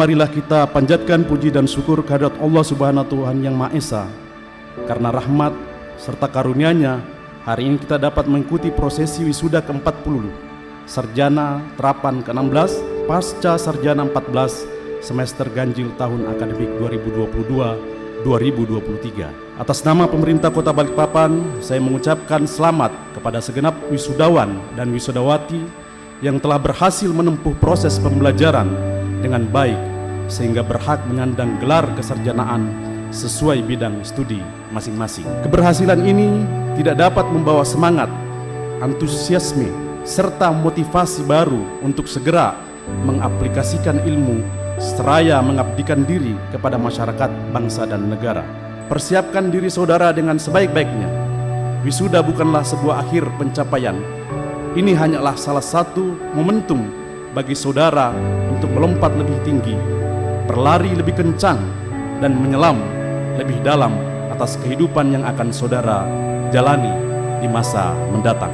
marilah kita panjatkan puji dan syukur kehadirat Allah Subhanahu Tuhan Yang Maha Esa. Karena rahmat serta karunia-Nya, hari ini kita dapat mengikuti prosesi wisuda ke-40, sarjana terapan ke-16, pasca sarjana 14, semester ganjil tahun akademik 2022-2023. Atas nama pemerintah Kota Balikpapan, saya mengucapkan selamat kepada segenap wisudawan dan wisudawati yang telah berhasil menempuh proses pembelajaran dengan baik sehingga berhak menyandang gelar kesarjanaan sesuai bidang studi masing-masing. Keberhasilan ini tidak dapat membawa semangat, antusiasme, serta motivasi baru untuk segera mengaplikasikan ilmu seraya mengabdikan diri kepada masyarakat, bangsa, dan negara. Persiapkan diri saudara dengan sebaik-baiknya. Wisuda bukanlah sebuah akhir pencapaian. Ini hanyalah salah satu momentum bagi saudara untuk melompat lebih tinggi, berlari lebih kencang, dan menyelam lebih dalam atas kehidupan yang akan saudara jalani di masa mendatang.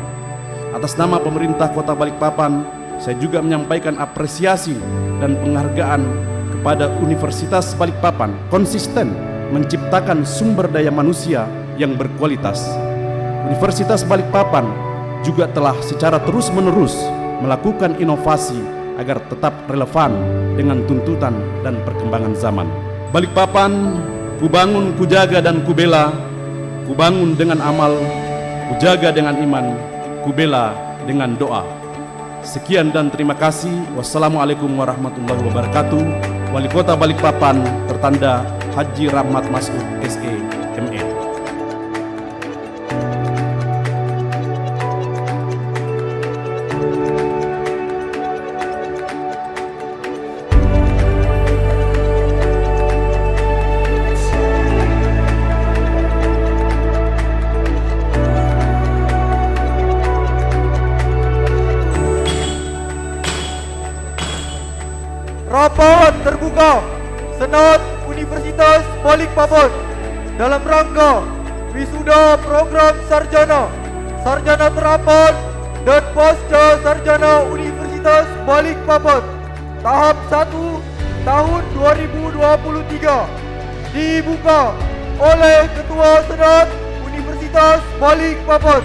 Atas nama pemerintah Kota Balikpapan, saya juga menyampaikan apresiasi dan penghargaan kepada Universitas Balikpapan konsisten menciptakan sumber daya manusia yang berkualitas. Universitas Balikpapan juga telah secara terus-menerus melakukan inovasi agar tetap relevan dengan tuntutan dan perkembangan zaman. Balikpapan, kubangun, kujaga, dan kubela. Kubangun dengan amal, kujaga dengan iman, kubela dengan doa. Sekian dan terima kasih. Wassalamualaikum warahmatullahi wabarakatuh. Wali Kota Balikpapan tertanda Haji Rahmat Masud SE ME. Rapat terbuka Senat Universitas Balikpapan dalam rangka wisuda program sarjana, sarjana terapan, dan pasca sarjana Universitas Balikpapan tahap 1 tahun 2023 dibuka oleh Ketua Senat Universitas Balikpapan.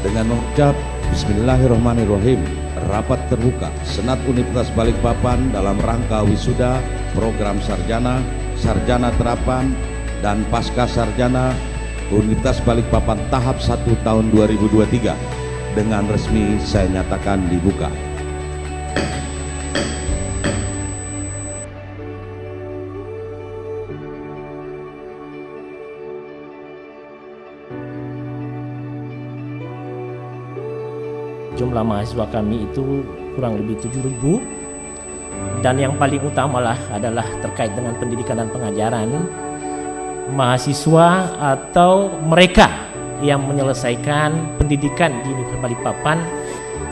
Dengan mengucap Bismillahirrahmanirrahim, rapat terbuka Senat Universitas Balikpapan dalam rangka wisuda program sarjana, sarjana terapan, dan pasca sarjana Universitas Balikpapan tahap 1 tahun 2023 dengan resmi saya nyatakan dibuka. Jumlah mahasiswa kami itu kurang lebih 7.000, dan yang paling utamalah adalah terkait dengan pendidikan dan pengajaran. Mahasiswa atau mereka yang menyelesaikan pendidikan di Universitas Balikpapan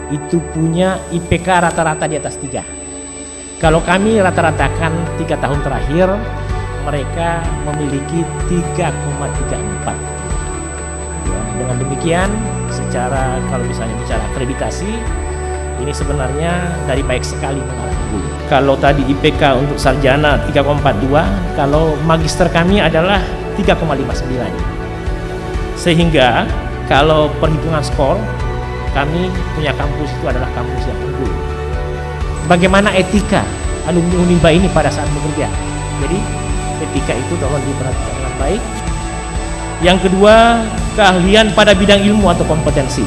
itu punya IPK rata-rata di atas 3. Kalau kami rata-ratakan 3 tahun terakhir, mereka memiliki 3,34. Dengan demikian, secara kalau misalnya bicara akreditasi, ini sebenarnya dari baik sekali mengarah dulu. Kalau tadi IPK untuk sarjana 3,42, kalau magister kami adalah 3,59. Sehingga kalau perhitungan skor, kami punya kampus itu adalah kampus yang unggul. Bagaimana etika alumni Unimba ini pada saat bekerja? Jadi etika itu tolong diperhatikan dengan baik. Yang kedua, keahlian pada bidang ilmu atau kompetensi.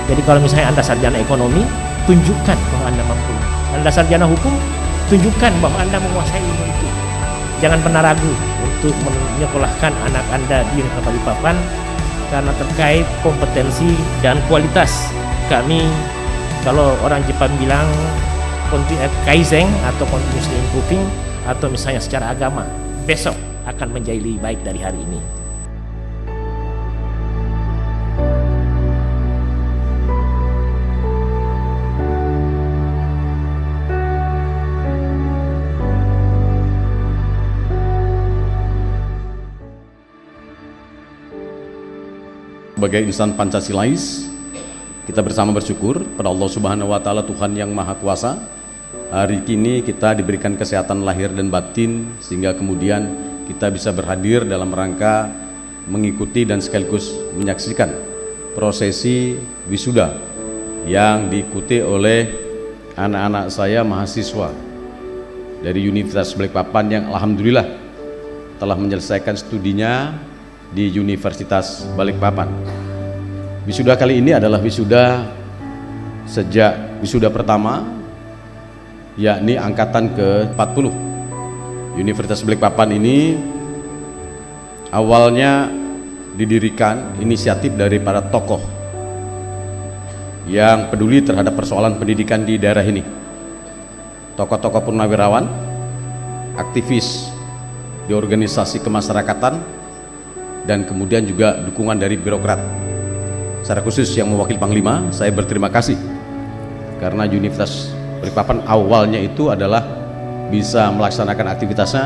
Jadi kalau misalnya Anda sarjana ekonomi, tunjukkan bahwa Anda mampu. Anda sarjana hukum, tunjukkan bahwa Anda menguasai ilmu itu. Jangan pernah ragu untuk menyekolahkan anak Anda di Universitas Balikpapan karena terkait kompetensi dan kualitas. Kami, kalau orang Jepang bilang kaizen atau continuously improving, atau misalnya secara agama, besok akan menjadi lebih baik dari hari ini. Sebagai insan Pancasilais, kita bersama bersyukur pada Allah Subhanahu wa Ta'ala, Tuhan yang Maha Kuasa, hari ini kita diberikan kesehatan lahir dan batin sehingga kemudian kita bisa berhadir dalam rangka mengikuti dan sekaligus menyaksikan prosesi wisuda yang diikuti oleh anak-anak saya mahasiswa dari Universitas Balikpapan yang alhamdulillah telah menyelesaikan studinya di Universitas Balikpapan. Wisuda kali ini adalah wisuda sejak wisuda pertama, yakni angkatan ke-40. Universitas Balikpapan ini awalnya didirikan inisiatif dari para tokoh yang peduli terhadap persoalan pendidikan di daerah ini. Tokoh-tokoh purnawirawan, aktivis di organisasi kemasyarakatan, dan kemudian juga dukungan dari birokrat. Secara khusus yang mewakili Panglima, saya berterima kasih karena Universitas Balikpapan awalnya itu adalah bisa melaksanakan aktivitasnya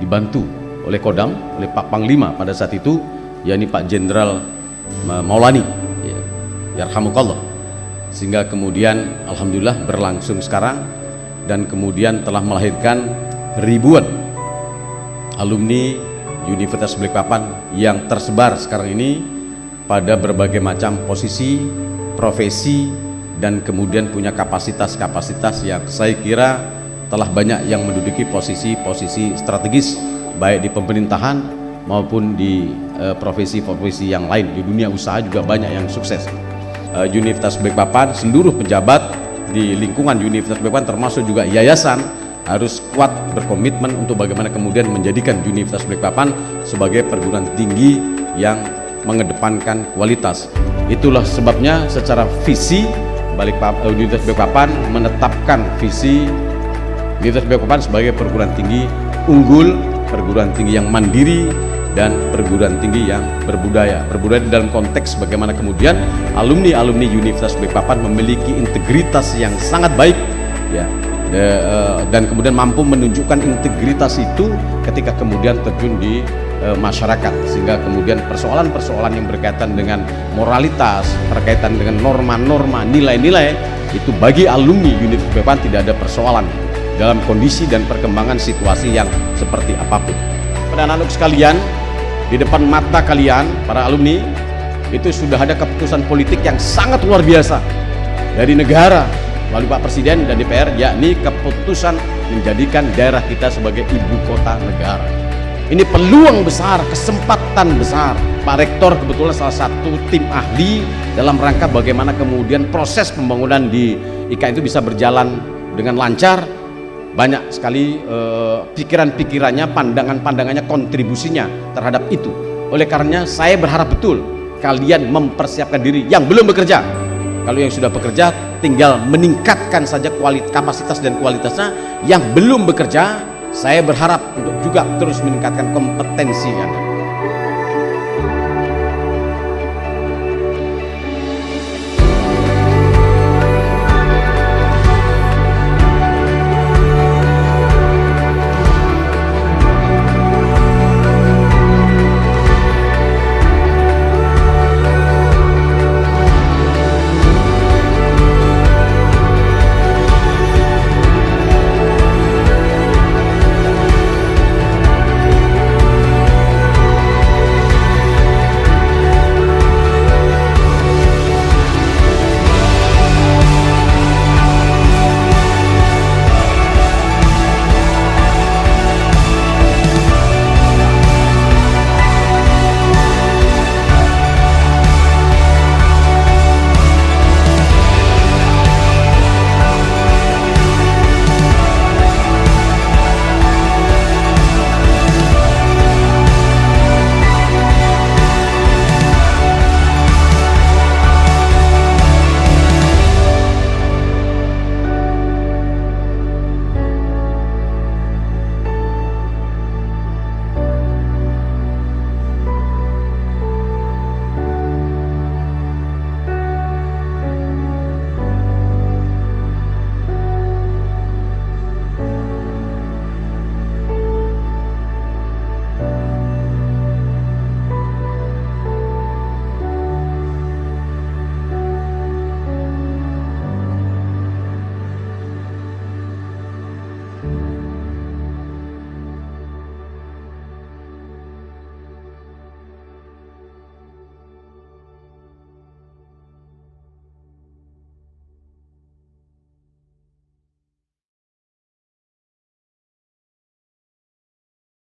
dibantu oleh Kodam, oleh Pak Panglima pada saat itu, yakni Pak Jenderal Maulani, yarhamukallah, sehingga kemudian alhamdulillah berlangsung sekarang dan kemudian telah melahirkan ribuan alumni Universitas Balikpapan yang tersebar sekarang ini pada berbagai macam posisi, profesi, dan kemudian punya kapasitas-kapasitas yang saya kira telah banyak yang menduduki posisi-posisi strategis baik di pemerintahan maupun di profesi-profesi yang lain. Di dunia usaha juga banyak yang sukses. Universitas Balikpapan, seluruh pejabat di lingkungan Universitas Balikpapan termasuk juga yayasan harus kuat berkomitmen untuk bagaimana kemudian menjadikan Universitas Balikpapan sebagai perguruan tinggi yang mengedepankan kualitas. Itulah sebabnya secara visi Universitas Balikpapan menetapkan visi Universitas Balikpapan sebagai perguruan tinggi unggul, perguruan tinggi yang mandiri, dan perguruan tinggi yang berbudaya. Berbudaya dalam konteks bagaimana kemudian alumni-alumni Universitas Balikpapan memiliki integritas yang sangat baik, ya, dan kemudian mampu menunjukkan integritas itu ketika kemudian terjun di masyarakat, sehingga kemudian persoalan-persoalan yang berkaitan dengan moralitas, berkaitan dengan norma-norma, nilai-nilai, itu bagi alumni Universitas Balikpapan tidak ada persoalan dalam kondisi dan perkembangan situasi yang seperti apapun. Pada anak-anak sekalian, di depan mata kalian para alumni itu sudah ada keputusan politik yang sangat luar biasa dari negara melalui Pak Presiden dan DPR, yakni keputusan menjadikan daerah kita sebagai ibu kota negara. Ini peluang besar, kesempatan besar. Pak Rektor kebetulan salah satu tim ahli dalam rangka bagaimana kemudian proses pembangunan di IKN itu bisa berjalan dengan lancar. Banyak sekali pikiran-pikirannya, pandangan-pandangannya, kontribusinya terhadap itu. Oleh karenanya saya berharap betul kalian mempersiapkan diri yang belum bekerja. Kalau yang sudah bekerja tinggal meningkatkan saja kapasitas dan kualitasnya. Yang belum bekerja, saya berharap untuk juga terus meningkatkan kompetensi Anda.